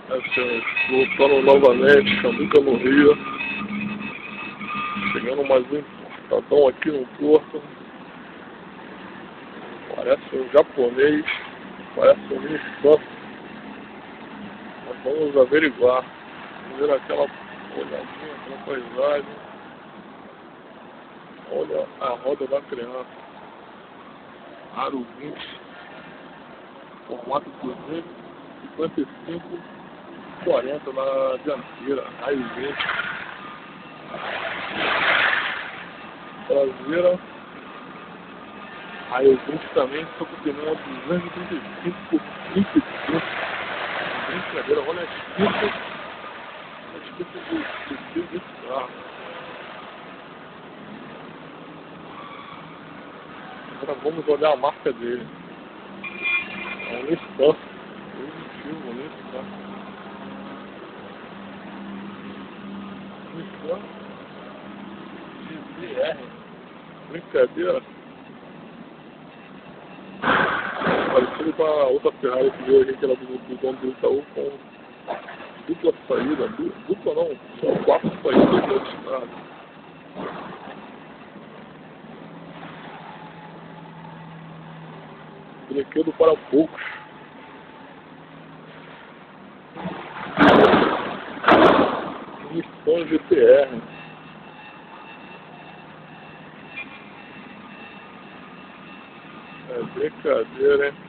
Assim, voltando novamente, Cambuca no Rio. Chegando mais um importadão aqui no porto. Parece um japonês, parece um mexicano. Mas vamos averiguar. Vamos ver aquela olhadinha, aquela paisagem. Olha a roda da criança. Aro 20. Formato 55, 40 na dianteira. Raio 20. Traseira. Raio 20 também, só que o pneu é 235 por 35. Brincadeira, olha a escrita. A escrita do carro. Agora vamos olhar a marca dele. É um Nissan. Positivo, Nissan. Nissan GBR. Brincadeira. Parecido com a outra Ferrari que veio aqui, aquela do dono do Itaú, com dupla saída. Dupla não, são 4 saídas da estrada. Brinquedo para poucos. Nissan GTR. É brincadeira, hein?